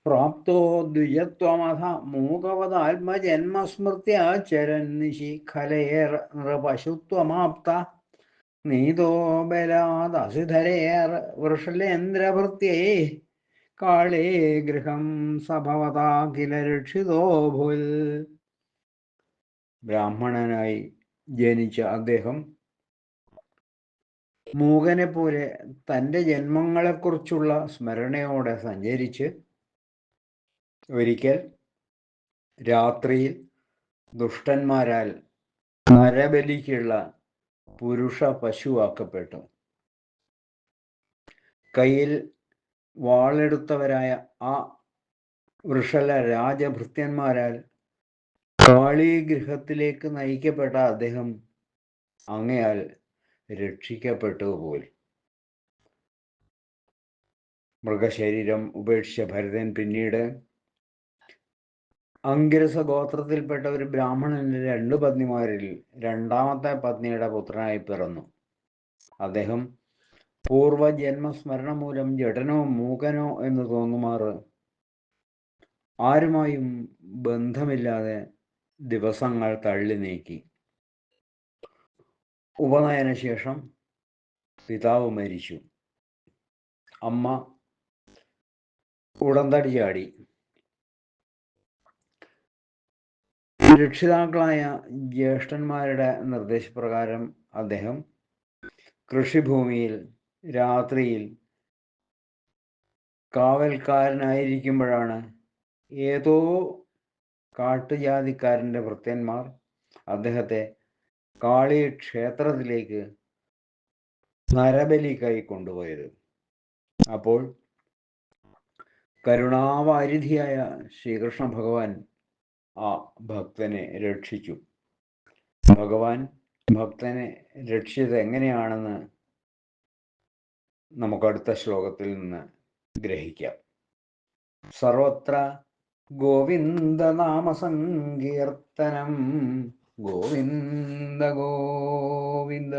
പ്രാപ്തോ ദ്വിജത്വമഥ മൂകവതാത്മജന്മസ്മൃത്യാചരൻ നിശിഖലയേർ നൃപശുത്വമാപ്ത നീതോ ബലാദസിധരേർ വൃഷലേന്ദ്രഭൃത്യേ കാളേ ഗൃഹം സഭവതാ കില രക്ഷിതോ ഭുൽ. ബ്രാഹ്മണനായി ജനിച്ച അദ്ദേഹം മൂകനെ പോലെ തൻ്റെ ജന്മങ്ങളെക്കുറിച്ചുള്ള സ്മരണയോടെ സഞ്ചരിച്ച് ഒരിക്കൽ രാത്രിയിൽ ദുഷ്ടന്മാരാൽ നരബലിക്കുള്ള പുരുഷ പശുവാക്കപ്പെട്ടു. കയ്യിൽ വാളെടുത്തവരായ ആ വൃഷല രാജഭൃത്യന്മാരാൽ കാളീഗൃഹത്തിലേക്ക് നയിക്കപ്പെട്ട അദ്ദേഹം അങ്ങയാൽ രക്ഷിക്കപ്പെട്ടു പോയി. മൃഗശരീരം ഉപേക്ഷിച്ച ഭരതൻ പിന്നീട് അങ്കിരസ ഗോത്രത്തിൽപ്പെട്ട ഒരു ബ്രാഹ്മണന്റെ 2 പത്നിമാരിൽ രണ്ടാമത്തെ പത്നിയുടെ പുത്രനായി പിറന്നു. അദ്ദേഹം പൂർവജന്മസ്മരണ മൂലം ജഡനോ മൂകനോ എന്ന് തോന്നുമാറ് ആരുമായും ബന്ധമില്ലാതെ ദിവസങ്ങൾ തള്ളി നീക്കി. ഉപനയനശേഷം പിതാവ് മരിച്ചു. അമ്മ ഉടന്തടി ചാടി. രക്ഷിതാക്കളായ ജ്യേഷ്ഠന്മാരുടെ നിർദ്ദേശപ്രകാരം അദ്ദേഹം കൃഷിഭൂമിയിൽ രാത്രിയിൽ കാവൽക്കാരനായിരിക്കുമ്പോഴാണ് ഏതോ കാട്ടുജാതിക്കാരൻ്റെ ഭൃത്യന്മാർ അദ്ദേഹത്തെ കാളി ക്ഷേത്രത്തിലേക്ക് നരബലിക്കായി കൊണ്ടുപോയത്. അപ്പോൾ കരുണാവാരിധിയായ ശ്രീകൃഷ്ണ ഭഗവാൻ ആ ഭക്തനെ രക്ഷിച്ചു. ഭഗവാൻ ഭക്തനെ രക്ഷിച്ചത് എങ്ങനെയാണെന്ന് നമുക്ക് അടുത്ത ശ്ലോകത്തിൽ നിന്ന് ഗ്രഹിക്കാം. സർവത്ര ഗോവിന്ദനാമ സങ്കീർത്തനം ഗോവിന്ദ ഗോവിന്ദ.